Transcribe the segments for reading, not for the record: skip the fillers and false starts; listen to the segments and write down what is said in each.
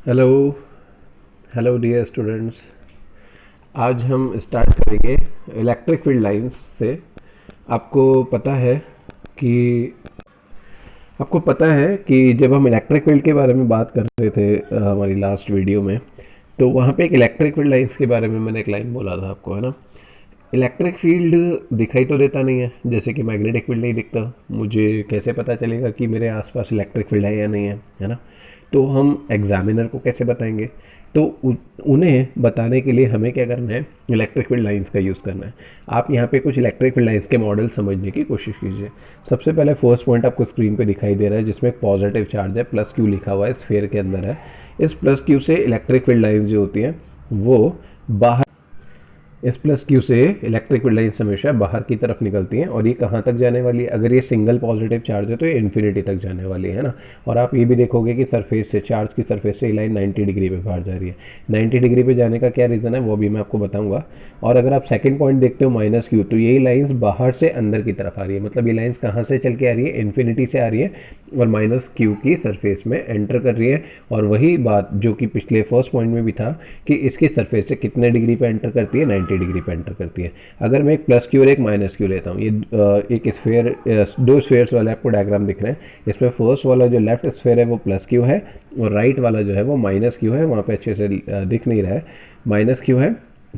Hello hello dear students. आज हम start करेंगे इलेक्ट्रिक फील्ड लाइंस से। आपको पता है कि आपको पता है कि जब हम इलेक्ट्रिक फील्ड के बारे में बात कर रहे थे हमारी लास्ट वीडियो में, तो वहाँ पे एक इलेक्ट्रिक फील्ड लाइंस के बारे में मैंने एक लाइन बोला था आपको, है ना। इलेक्ट्रिक फील्ड दिखाई तो देता नहीं है, जैसे कि मैग्नेटिक फील्ड नहीं दिखता। मुझे कैसे पता चलेगा कि मेरे आसपास इलेक्ट्रिक फील्ड है या नहीं है ना। तो हम एग्जामिनर को कैसे बताएंगे? तो उन्हें बताने के लिए हमें क्या करना है? इलेक्ट्रिक फील्ड लाइंस का यूज़ करना है। आप यहाँ पे कुछ इलेक्ट्रिक फील्ड लाइंस के मॉडल समझने की कोशिश कीजिए। सबसे पहले फर्स्ट पॉइंट आपको स्क्रीन पे दिखाई दे रहा है, जिसमें एक पॉजिटिव चार्ज है, प्लस क्यू लिखा हुआ है, स्फीयर के अंदर है। इस प्लस क्यू से इलेक्ट्रिक फील्ड लाइंस जो होती हैं वो बाहर इस प्लस क्यू से इलेक्ट्रिक फील्ड लाइन्स हमेशा बाहर की तरफ निकलती हैं। और ये कहाँ तक जाने वाली है? अगर ये सिंगल पॉजिटिव चार्ज है तो ये इन्फिनिटी तक जाने वाली है ना। और आप ये भी देखोगे कि सरफेस से, चार्ज की सरफेस से ये लाइन 90 डिग्री पे बाहर जा रही है। 90 डिग्री पे जाने का क्या रीज़न है वो भी मैं आपको बताऊंगा। और अगर आप सेकंड पॉइंट देखते हो माइनस क्यू, तो यही लाइन्स बाहर से अंदर की तरफ आ रही है। मतलब ये लाइन्स कहाँ से चल के आ रही है? इन्फिनिटी से आ रही है और माइनस क्यू की सरफेस में एंटर कर रही है। और वही बात जो कि पिछले फर्स्ट पॉइंट में भी था कि इसकी सरफेस से कितने डिग्री पे एंटर करती है? 90 डिग्री पे एंटर करती है। अगर मैं एक प्लस क्यू और एक माइनस क्यू लेता हूँ, ये एक स्फेयर, दो स्फेयर्स वाले आपको डायग्राम दिख रहे हैं। इसमें फर्स्ट वाला जो लेफ्ट स्फेयर है वो प्लस क्यू है और राइट वाला जो है वो माइनस क्यू है। वहाँ पे अच्छे से दिख नहीं रहा है, माइनस क्यू है।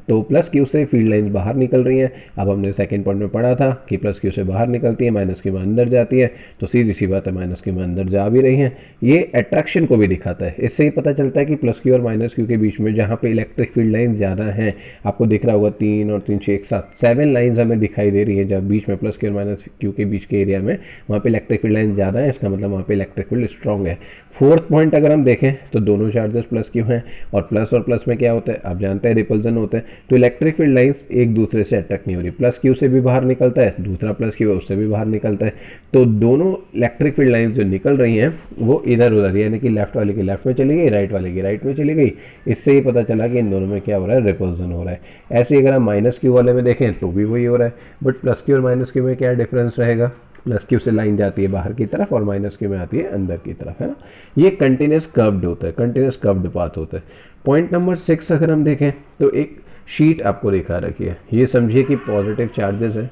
तो प्लस क्यू से फील्ड लाइंस बाहर निकल रही हैं। अब हमने सेकंड पॉइंट में पढ़ा था कि प्लस क्यू से बाहर निकलती है, माइनस क्यू में अंदर जाती है। तो सीधी सी बात है, माइनस क्यू में अंदर जा भी रही हैं। ये अट्रैक्शन को भी दिखाता है। इससे ही पता चलता है कि प्लस क्यू और माइनस क्यू के बीच में जहाँ पे इलेक्ट्रिक फील्ड लाइन्स ज़्यादा हैं, आपको दिख रहा होगा 3 और 3 6 एक साथ 7 लाइन्स हमें दिखाई दे रही है। जब बीच में प्लस क्यू और माइनस क्यू के बीच के एरिया में वहाँ पे इलेक्ट्रिक फील्ड लाइन ज़्यादा है, इसका मतलब वहाँ पे इलेक्ट्रिक फील्ड स्ट्रॉन्ग है। फोर्थ पॉइंट अगर हम देखें तो दोनों चार्जेस प्लस क्यू हैं और प्लस में क्या होता है आप जानते हैं, रिपल्जन होता है। तो इलेक्ट्रिक फील्ड लाइंस एक दूसरे से अट्रैक्ट नहीं हो रही। प्लस क्यू से भी बाहर निकलता है, दूसरा प्लस क्यू है उससे भी बाहर निकलता है। तो दोनों इलेक्ट्रिक फील्ड लाइंस जो निकल रही हैं वो इधर उधर, यानी कि लेफ्ट वाले की लेफ्ट में चली गई, राइट वाले की राइट में चली गई। इससे ही पता चला कि इन दोनों में क्या हो रहा है? रिपल्जन हो रहा है। ऐसे ही अगर हम माइनस क्यू वाले में देखें तो भी वही हो रहा है। बट प्लस क्यू और माइनस क्यू में क्या डिफरेंस रहेगा? प्लस क्यू से लाइन जाती है बाहर की तरफ और माइनस क्यू में आती है अंदर की तरफ, है ना। ये कंटिन्यूस कर्व्ड होता है, कंटिन्यूस कर्व्ड पाथ होता है। पॉइंट नंबर 6 अगर हम देखें तो एक शीट आपको दिखा रखी है। ये समझिए कि पॉजिटिव चार्जेस हैं।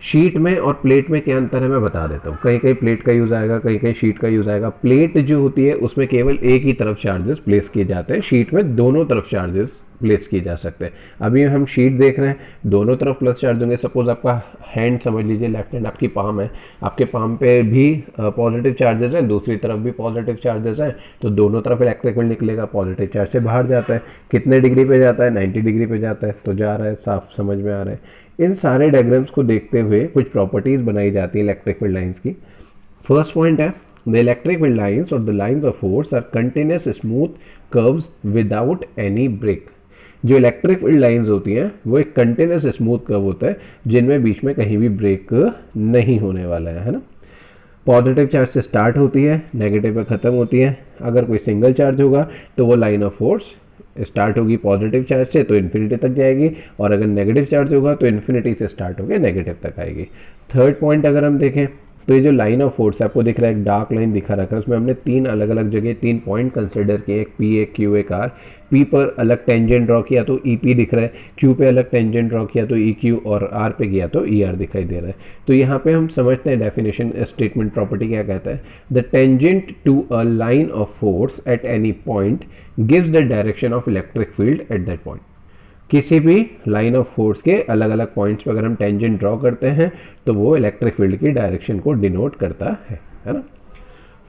शीट में और प्लेट में क्या अंतर है मैं बता देता हूँ। कहीं कहीं प्लेट का यूज़ आएगा, कहीं कहीं शीट का यूज़ आएगा। प्लेट जो होती है उसमें केवल एक ही तरफ चार्जेस प्लेस किए जाते हैं, शीट में दोनों तरफ चार्जेस प्लेस किए जा सकते हैं। अभी हम शीट देख रहे हैं, दोनों तरफ प्लस चार्ज होंगे। सपोज आपका हैंड समझ लीजिए, लेफ्ट हैंड आपकी पाम है, आपके पाम पे भी पॉजिटिव चार्जेस हैं, दूसरी तरफ भी पॉजिटिव चार्जेस हैं। तो दोनों तरफ इलेक्ट्रिक फील्ड निकलेगा। पॉजिटिव चार्ज से बाहर जाता है, कितने डिग्री पे जाता है? 90 डिग्री पे जाता है। तो जा रहा है, साफ समझ में आ रहा है। इन सारे डायग्राम्स को देखते हुए कुछ प्रॉपर्टीज बनाई जाती है इलेक्ट्रिक फील्ड लाइंस की। फर्स्ट पॉइंट है, द इलेक्ट्रिक फील्ड लाइंस और the lines of force are continuous smooth curves without any break. जो इलेक्ट्रिक फील्ड लाइंस होती हैं वो एक कंटिन्यूअस स्मूथ कर्व होता है, जिनमें बीच में कहीं भी ब्रेक नहीं होने वाला है ना। पॉजिटिव चार्ज से स्टार्ट होती है, नेगेटिव पे खत्म होती है। अगर कोई सिंगल चार्ज होगा तो वो लाइन ऑफ फोर्स स्टार्ट होगी पॉजिटिव चार्ज से तो इन्फिनिटी तक जाएगी, और अगर नेगेटिव चार्ज होगा तो इन्फिनिटी से स्टार्ट होकर नेगेटिव तक आएगी। थर्ड पॉइंट अगर हम देखें तो ये जो लाइन ऑफ फोर्स आपको दिख रहा है, एक डार्क लाइन दिखा रखा है, उसमें हमने 3 अलग अलग जगह 3 पॉइंट कंसिडर किए, एक पी, एक क्यू, एक आर। पी पर अलग टेंजेंट ड्रॉ किया तो ई पी दिख रहा है, क्यू पे अलग टेंजेंट ड्रॉ किया तो ई क्यू, और आर पे किया तो ई आर दिखाई दे रहा है। तो यहाँ पे हम समझते हैं डेफिनेशन, स्टेटमेंट प्रॉपर्टी क्या कहता है? The tangent to a line of force at any point gives the direction of electric field at that point. किसी भी लाइन ऑफ फोर्स के अलग अलग पॉइंट्स पर अगर हम टेंजेंट ड्रॉ करते हैं तो वो इलेक्ट्रिक फील्ड की डायरेक्शन को डिनोट करता है ना।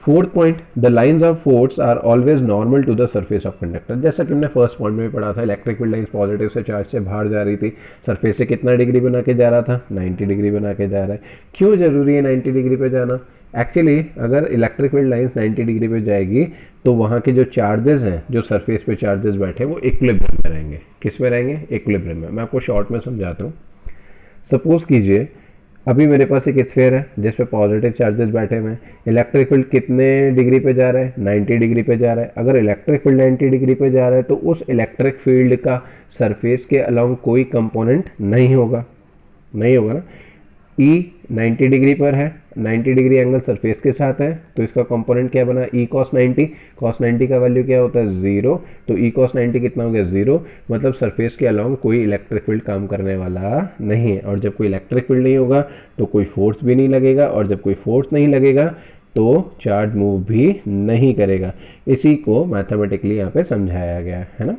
Fourth point, the lines of force are always normal to the surface of conductor. जैसा कि हमने फर्स्ट पॉइंट में भी पढ़ा था, इलेक्ट्रिक फील्ड लाइंस पॉजिटिव से चार्ज से बाहर जा रही थी, सरफेस से कितना डिग्री बना के जा रहा था? 90 डिग्री बना के जा रहा है। क्यों जरूरी है 90 डिग्री पे जाना? एक्चुअली अगर इलेक्ट्रिक फील्ड लाइंस 90 डिग्री पे जाएगी तो वहाँ के जो चार्जेस हैं, जो सरफेस पे चार्जेस बैठे हैं, वो इक्विलिब्रियम में रहेंगे। किस में रहेंगे? इक्विलिब्रियम में। मैं आपको शॉर्ट में समझाता हूँ। सपोज कीजिए अभी मेरे पास एक स्फीयर है जिस पे पॉजिटिव चार्जेस बैठे हुए हैं। इलेक्ट्रिक फील्ड कितने डिग्री पे जा रहा है? 90 डिग्री पे जा रहा है। अगर इलेक्ट्रिक फील्ड 90 डिग्री पे जा रहा है तो उस इलेक्ट्रिक फील्ड का सरफेस के अलाउंग कोई कंपोनेंट नहीं होगा, नहीं होगा ना। ई 90 डिग्री पर है, 90 डिग्री एंगल सरफेस के साथ है, तो इसका कंपोनेंट क्या बना, ई कॉस 90। कॉस 90 का वैल्यू क्या होता है, 0, तो ई कॉस 90 कितना हो गया, 0। मतलब सरफेस के अलोंग कोई इलेक्ट्रिक फील्ड काम करने वाला नहीं है, और जब कोई इलेक्ट्रिक फील्ड नहीं होगा तो कोई फोर्स भी नहीं लगेगा, और जब कोई फोर्स नहीं लगेगा तो चार्ज मूव भी नहीं करेगा। इसी को मैथमेटिकली यहाँ पे समझाया गया है ना।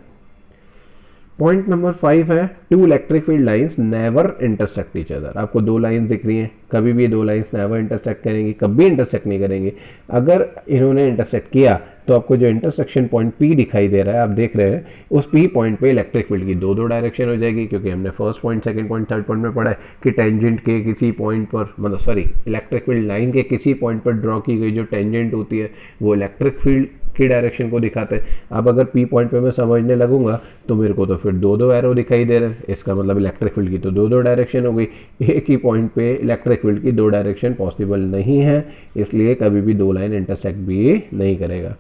पॉइंट नंबर 5 है, two electric field lines never intersect each other. आपको दो लाइंस दिख रही हैं, कभी भी दो लाइंस नेवर इंटरसेक्ट करेंगी, कभी इंटरसेक्ट नहीं करेंगी। अगर इन्होंने इंटरसेक्ट किया तो आपको जो इंटरसेक्शन पॉइंट P दिखाई दे रहा है, आप देख रहे हैं, उस P पॉइंट पे इलेक्ट्रिक फील्ड की दो डायरेक्शन हो जाएगी, क्योंकि हमने first point, second point, third point में पढ़ा है कि टेंजेंट के किसी पॉइंट पर, मतलब सॉरी, इलेक्ट्रिक फील्ड लाइन के किसी पॉइंट पर ड्रॉ की गई जो टेंजेंट होती है वो इलेक्ट्रिक फील्ड की डायरेक्शन को दिखाते हैं। अब अगर P पॉइंट पे मैं समझने लगूंगा तो मेरे को तो फिर दो एरो दिखाई दे रहे हैं, इसका मतलब इलेक्ट्रिक फील्ड की तो दो डायरेक्शन हो गई। एक ही पॉइंट पे इलेक्ट्रिक फील्ड की दो डायरेक्शन पॉसिबल नहीं है, इसलिए कभी भी दो लाइन इंटरसेक्ट भी नहीं करेगा।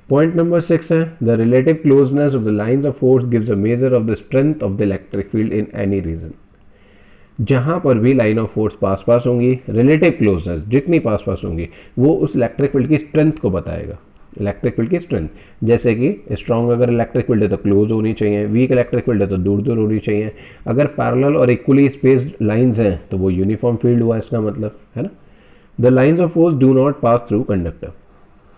पॉइंट नंबर 6 है, the relative closeness of the lines of force gives a measure of the strength of the electric field in any region. जहां पर भी लाइन ऑफ फोर्स पास पास होंगी, रिलेटिव क्लोजनेस जितनी पास पास होंगी वो उस इलेक्ट्रिक फील्ड की स्ट्रेंथ को बताएगा। इलेक्ट्रिक फील्ड की स्ट्रेंथ, जैसे कि स्ट्रॉन्ग अगर इलेक्ट्रिक फील्ड है तो क्लोज होनी चाहिए, वीक इलेक्ट्रिक फील्ड है तो दूर दूर होनी चाहिए। अगर पैरेलल और इक्वली स्पेस्ड लाइंस हैं तो वो यूनिफॉर्म फील्ड हुआ इसका मतलब, है ना। The lines of force do not pass through conductor.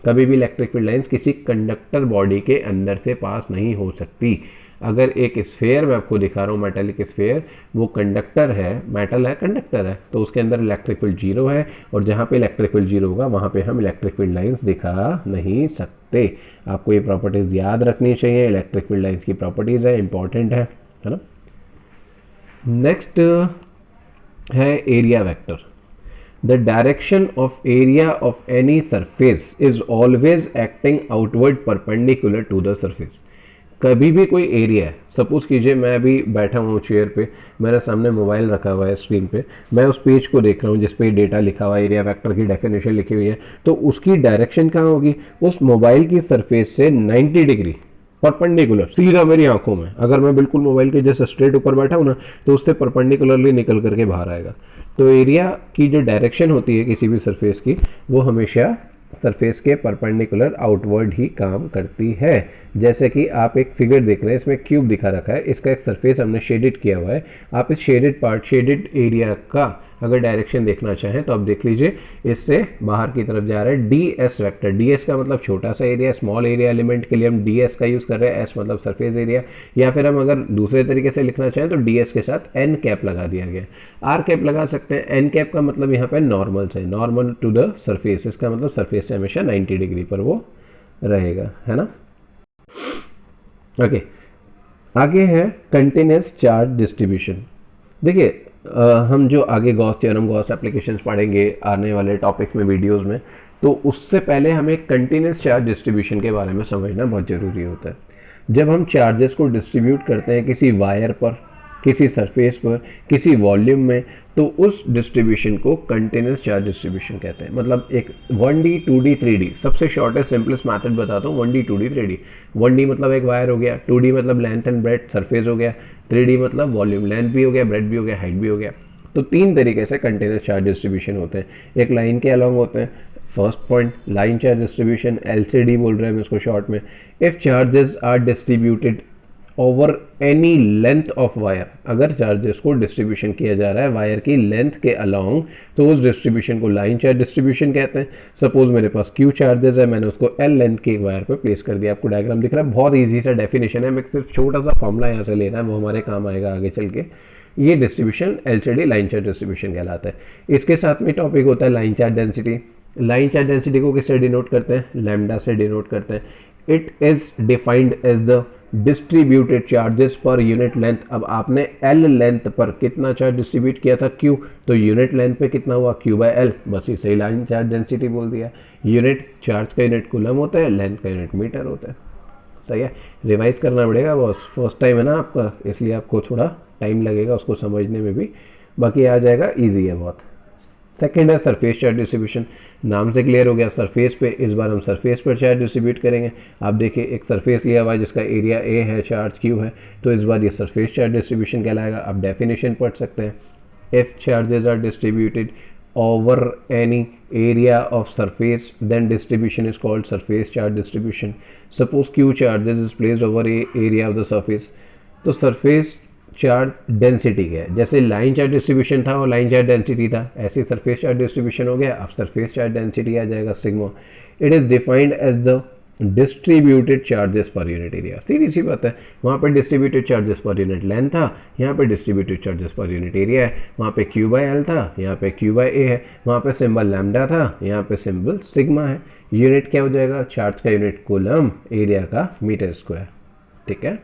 कभी भी इलेक्ट्रिक फील्ड लाइंस किसी कंडक्टर बॉडी के अंदर से पास नहीं हो सकती। अगर एक स्फेयर मैं आपको दिखा रहा हूँ, मेटेलिक स्फेयर, वो कंडक्टर है, मेटल है, कंडक्टर है, तो उसके अंदर इलेक्ट्रिक फील्ड 0 है, और जहाँ पे इलेक्ट्रिक फील्ड 0 होगा वहाँ पे हम इलेक्ट्रिक फील्ड लाइंस दिखा नहीं सकते। आपको ये प्रॉपर्टीज याद रखनी चाहिए, इलेक्ट्रिक फील्ड लाइंस की प्रॉपर्टीज है, इंपॉर्टेंट है ना। नेक्स्ट है area vector. The direction of area of any surface is always acting outward perpendicular to the surface। कभी भी कोई एरिया है, सपोज कीजिए मैं अभी बैठा हूँ चेयर पे, मेरे सामने मोबाइल रखा हुआ है स्क्रीन पे, मैं उस पेज को देख रहा हूँ जिस पे डेटा लिखा हुआ है, एरिया वेक्टर की डेफिनेशन लिखी हुई है, तो उसकी डायरेक्शन कहाँ होगी, उस मोबाइल की सरफेस से 90 डिग्री परपेंडिकुलर, सीधा मेरी आंखों में। अगर मैं बिल्कुल मोबाइल के जैसे स्ट्रेट ऊपर बैठा हूँ ना, तो उससे परपेंडिकुलरली निकल करके बाहर आएगा। तो एरिया की जो डायरेक्शन होती है किसी भी सरफेस की, वो हमेशा सरफेस के परपेंडिकुलर आउटवर्ड ही काम करती है। जैसे कि आप एक फिगर देख रहे हैं, इसमें क्यूब दिखा रखा है, इसका एक सरफेस हमने शेडेड किया हुआ है। आप इस शेडेड पार्ट, शेडेड एरिया का अगर डायरेक्शन देखना चाहें तो आप देख लीजिए, इससे बाहर की तरफ जा रहा है D S vector. D S का मतलब छोटा सा एरिया, स्मॉल एरिया एलिमेंट के लिए हम डी एस का यूज़ कर रहे हैं, एस मतलब सरफेस एरिया, या फिर हम अगर दूसरे तरीके से लिखना चाहें तो डी एस के साथ एन कैप लगा दिया गया। आर कैप लगा सकते हैं। एन कैप का मतलब यहाँ पे नॉर्मल से, नॉर्मल टू द सरफेस, इसका मतलब सरफेस से हमेशा 90 डिग्री पर वो रहेगा, है ना। ओके, आगे है कंटिन्यूअस चार्ज डिस्ट्रीब्यूशन। देखिए हम जो आगे गॉस थ्योरम, गॉस एप्लीकेशंस पढ़ेंगे आने वाले टॉपिक्स में, वीडियोस में, तो उससे पहले हमें कंटिन्यूअस चार्ज डिस्ट्रीब्यूशन के बारे में समझना बहुत ज़रूरी होता है। जब हम चार्जेस को डिस्ट्रीब्यूट करते हैं किसी वायर पर, किसी सरफेस पर, किसी वॉल्यूम में, तो उस डिस्ट्रीब्यूशन को कंटिन्यूअस चार्ज डिस्ट्रीब्यूशन कहते हैं। मतलब एक 1D 2D 3D, सबसे शॉर्टेस्ट सिंपलेस्ट मैथड बताता हूँ, 1D 2D 3D। 1D मतलब एक वायर हो गया, 2D मतलब लेंथ एंड ब्रेड्थ सरफेस हो गया, 3D मतलब वॉल्यूम, लेंथ भी हो गया, ब्रेड्थ भी हो गया, हाइट भी हो गया। तो तीन तरीके से कंटिन्यूअस चार्ज डिस्ट्रीब्यूशन होते हैं। एक लाइन के अलॉन्ग होते हैं, first point line charge distribution, LCD बोल रहे हैं हम इसको शॉर्ट में। If charges are distributed over any length of wire, अगर चार्जेस को डिस्ट्रीब्यूशन किया जा रहा है वायर की लेंथ के अलोंग, तो उस डिस्ट्रीब्यूशन को लाइन चार्ज डिस्ट्रीब्यूशन कहते हैं। सपोज मेरे पास Q चार्जेस है, मैंने उसको L लेंथ के एक वायर पे प्लेस कर दिया। आपको डायग्राम दिख रहा है, बहुत ईजी सा डेफिनेशन है, मैं सिर्फ छोटा सा फॉर्मूला यहाँ से लेना है, वो हमारे काम आएगा आगे चल के। ये distribution LCD line charge distribution कहलाता है। इसके साथ में टॉपिक होता है line charge density. Line charge density को किससे डिनोट करते हैं, लैम्डा से डिनोट करते हैं। It is defined as the distributed charges per unit length. अब आपने L लेंथ पर कितना चार्ज डिस्ट्रीब्यूट किया था Q, तो यूनिट लेंथ पे कितना हुआ Q/L, बस इसे लाइन चार्ज डेंसिटी बोल दिया। यूनिट चार्ज का यूनिट कूलम होता है, लेंथ का यूनिट मीटर होता है। सही है, रिवाइज करना पड़ेगा बॉस, फर्स्ट टाइम है ना आपका, इसलिए आपको थोड़ा टाइम लगेगा उसको समझने में भी, बाकी आ जाएगा, ईजी है बहुत। सेकेंड है सरफेस चार्ज डिस्ट्रीब्यूशन। नाम से क्लियर हो गया, सरफेस पे, इस बार हम सरफेस पर चार्ज डिस्ट्रीब्यूट करेंगे। आप देखिए एक सरफेस लिया हुआ है जिसका एरिया A है, चार्ज Q है, तो इस बार ये सरफेस चार्ज डिस्ट्रीब्यूशन कहलाएगा। आप डेफिनेशन पढ़ सकते हैं। if charges are distributed over any area of surface, then distribution is called surface charge distribution. Suppose q charges is placed over a area of the surface, तो surface charge density क्या है, जैसे line charge distribution था और line charge density था, ऐसे surface charge distribution हो गया, अब सरफेस चार्ज डेंसिटी आ जाएगा sigma. It is defined as the distributed charges per unit area. सीधी सी बात है, वहाँ पर distributed charges per unit length था, यहाँ पे distributed charges per unit area है. वहाँ पे क्यू बाई एल था, यहाँ पे क्यू बाई ए है. वहाँ पे सिंबल लैम्डा था, यहाँ पे सिंबल सिग्मा है. यूनिट क्या हो जाएगा, चार्ज का यूनिट कूलम, एरिया का मीटर स्क्वायर. ठीक है.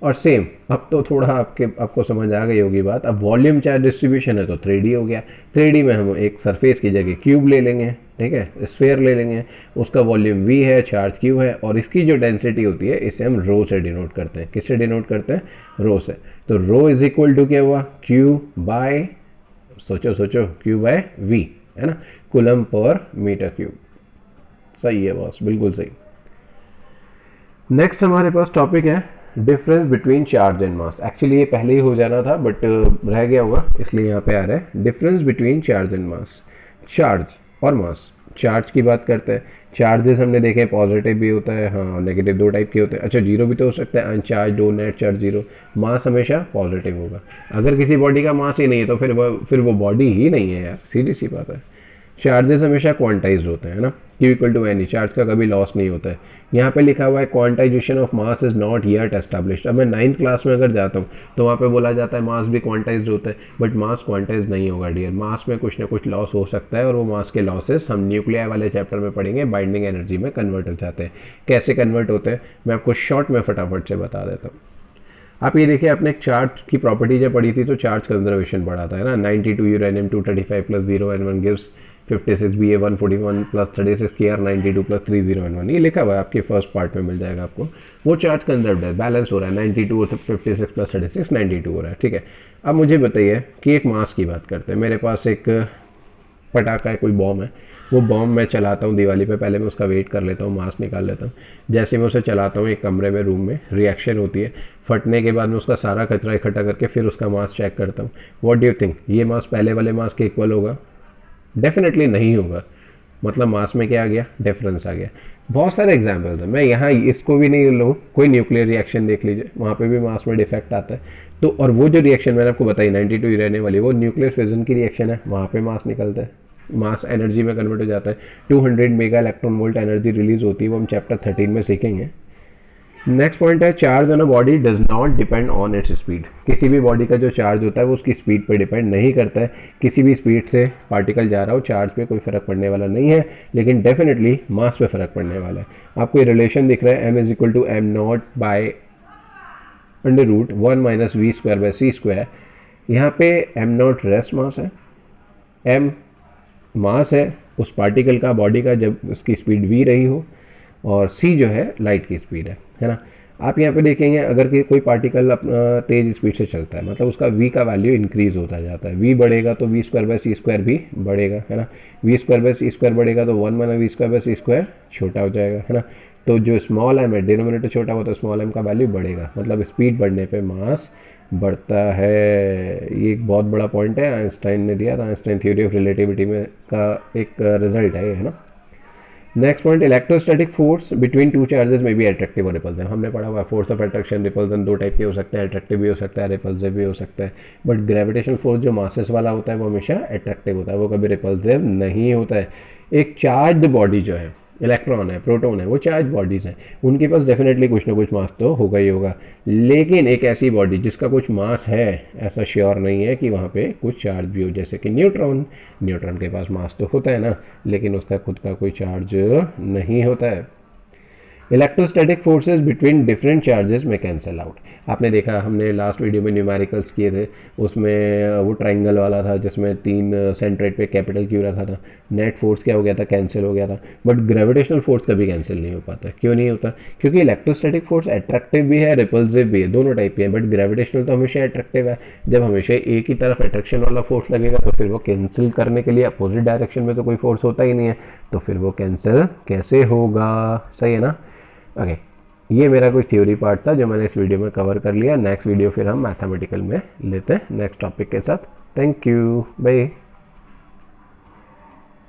और सेम, अब तो थोड़ा आपको समझ आ गई होगी बात. अब वॉल्यूम चार्ज डिस्ट्रीब्यूशन है तो 3D हो गया. 3D में हम एक सरफेस की जगह क्यूब ले लेंगे, ठीक है, स्फेयर ले लेंगे, उसका वॉल्यूम v है, चार्ज q है, और इसकी जो डेंसिटी होती है इसे हम रो से डिनोट करते हैं. किससे डिनोट करते हैं, रो से. तो रो इज इक्वल टू क्या हुआ, q बाय, सोचो q बाय v, है ना, कूलम पर मीटर क्यूब. सही है बॉस, बिल्कुल सही. नेक्स्ट हमारे पास टॉपिक है difference between charge and mass. Actually ये पहले ही हो जाना था बट रह गया होगा, इसलिए यहाँ पे आ रहा है difference between charge and mass. Charge और मास. चार्ज की बात करते हैं. चार्जेस हमने देखे पॉजिटिव भी होता है, हाँ, नेगेटिव दो टाइप के होते हैं. अच्छा, जीरो भी तो हो सकता है, uncharged do net charge zero. Mass हमेशा पॉजिटिव होगा. अगर किसी बॉडी का मास ही नहीं है तो फिर वो बॉडी ही नहीं है यार, सीधी सी बात है. चार्जेस हमेशा क्वांटाइज्ड होते हैं ना, Q equal to any. Charge का कभी लॉस नहीं होता है. यहाँ पे लिखा हुआ है quantization of mass is not yet established. अब मैं 9th क्लास में अगर जाता हूँ तो वहाँ पे बोला जाता है मास भी क्वांटाइज्ड होता है, बट मास क्वांटाइज नहीं होगा डियर. मास में कुछ ना कुछ लॉस हो सकता है, और वो मास के लॉसेस हम न्यूक्लियर वाले चैप्टर में पढ़ेंगे, बाइंडिंग एनर्जी में कन्वर्ट हो जाते हैं. कैसे कन्वर्ट होते हैं मैं आपको शॉर्ट में फटाफट से बता देता हूँ. आप ये देखिए, आपने चार्ज की प्रॉपर्टी जब पढ़ी थी तो चार्ज कंजर्वेशन पढ़ा था, है ना. 92 uranium 235 plus 0 N1 gives 56 Ba 141 plus 36 Kr 92 plus 30 N1. ये लिखा हुआ है आपके फर्स्ट पार्ट में, मिल जाएगा आपको. वो चार्ज कंजर्व्ड है, बैलेंस हो रहा है. 92 56 प्लस 36 92 हो रहा है. ठीक है. अब मुझे बताइए कि एक मास की बात करते हैं. मेरे पास एक पटाखा है, कोई बॉम्ब है. वो बॉम्ब मैं चलाता हूँ दिवाली पे, पहले मैं उसका वेट कर लेता हूँ, मास निकाल लेता हूँ. जैसे मैं उसे चलाता हूँ एक कमरे में, रूम में, रिएक्शन होती है. फटने के बाद में उसका सारा कचरा इकट्ठा करके फिर उसका मास चेक करता हूँ. व्हाट डू यू थिंक, ये मास पहले वाले मास के इक्वल होगा? डेफिनेटली नहीं होगा. मतलब मास में क्या आ गया, डिफरेंस आ गया. बहुत सारे एग्जाम्पल्स हैं, मैं यहाँ इसको भी नहीं लूँ. कोई न्यूक्लियर रिएक्शन देख लीजिए, वहाँ पे भी मास में डिफेक्ट आता है. तो और वो जो रिएक्शन मैंने आपको बताई 92 रहने वाली, वो न्यूक्लियर फिजन की रिएक्शन है, वहाँ पे मास निकलता है, मास एनर्जी में कन्वर्ट हो जाता है. 200 mega electron volt energy release होती है, वो हम चैप्टर 13 में सीखेंगे. नेक्स्ट पॉइंट है, charge on a body does not depend on its speed. किसी भी बॉडी का जो चार्ज होता है वो उसकी स्पीड पर डिपेंड नहीं करता है. किसी भी स्पीड से पार्टिकल जा रहा हो, चार्ज पे कोई फर्क पड़ने वाला नहीं है, लेकिन डेफिनेटली मास पे फर्क पड़ने वाला है. आपको ये रिलेशन दिख रहा है, m is equal to m not by under root 1 minus v square by c square. यहाँ पे एम नॉट रेस्ट मास है, एम मास है उस पार्टिकल का, बॉडी का, जब उसकी स्पीड v रही हो, और c जो है लाइट की स्पीड है ना. आप यहाँ पे देखेंगे अगर कि कोई पार्टिकल अपना तेज स्पीड से चलता है, मतलब उसका v का वैल्यू इंक्रीज होता जाता है. v बढ़ेगा तो v square by c square भी बढ़ेगा, है ना. V square by c square बढ़ेगा तो 1 minus v square by c square छोटा हो जाएगा, है ना. तो जो स्मॉल एम है, डिनोमिनेटर छोटा हुआ तो स्मॉल एम का वैल्यू बढ़ेगा, मतलब स्पीड बढ़ने पे मास बढ़ता है. ये एक बहुत बड़ा पॉइंट है, आइंस्टाइन ने दिया था, आइंस्टाइन थ्योरी ऑफ रिलेटिविटी में का एक रिजल्ट है ना. Next point, electrostatic force between two charges में भी अट्रैक्टिव और रिपल्सिव. हमने पढ़ा हुआ है फोर्स ऑफ अट्रैक्शन, रिपल्सन दो टाइप के हो सकते हैं, अट्रैक्टिव भी हो सकता है, रिपल्सिव भी हो सकता है. बट ग्रेविटेशनल फोर्स जो मासेस वाला होता है वो हमेशा अट्रैक्टिव होता है, वो कभी रिपल्सिव नहीं होता है. एक चार्ज्ड बॉडी जो है, इलेक्ट्रॉन है, प्रोटॉन है, वो चार्ज बॉडीज़ हैं, उनके पास डेफिनेटली कुछ ना कुछ मास तो होगा ही होगा. लेकिन एक ऐसी बॉडी जिसका कुछ मास है, ऐसा श्योर नहीं है कि वहाँ पे कुछ चार्ज भी हो. जैसे कि न्यूट्रॉन, न्यूट्रॉन के पास मास तो होता है ना, लेकिन उसका खुद का कोई चार्ज नहीं होता है. Electrostatic forces between different charges में कैंसिल आउट. आपने देखा, हमने लास्ट वीडियो में न्यूमेरिकल्स किए थे, उसमें वो ट्राइंगल वाला था जिसमें 3 सेंट्रोइड पे कैपिटल क्यू रखा था. नेट फोर्स क्या हो गया था, कैंसिल हो गया था. बट ग्रेविटेशनल फोर्स कभी कैंसिल नहीं हो पाता. क्यों नहीं होता? क्योंकि इलेक्ट्रोस्टैटिक फोर्स अट्रैक्टिव भी है, रिपल्सिव भी है, दोनों टाइप के हैं. बट ग्रेविटेशनल तो हमेशा अट्रैक्टिव है. जब हमेशा एक ही तरफ अट्रैक्शन वाला फोर्स लगेगा तो फिर वो कैंसिल करने के लिए अपोजिट डायरेक्शन में तो कोई फोर्स होता ही नहीं है, तो फिर वो कैंसिल कैसे होगा. सही है ना. ओके, ये मेरा कोई थ्योरी पार्ट था जो मैंने इस वीडियो में कवर कर लिया. नेक्स्ट वीडियो फिर हम मैथमेटिकल में लेते हैं नेक्स्ट टॉपिक के साथ. Thank you, bye.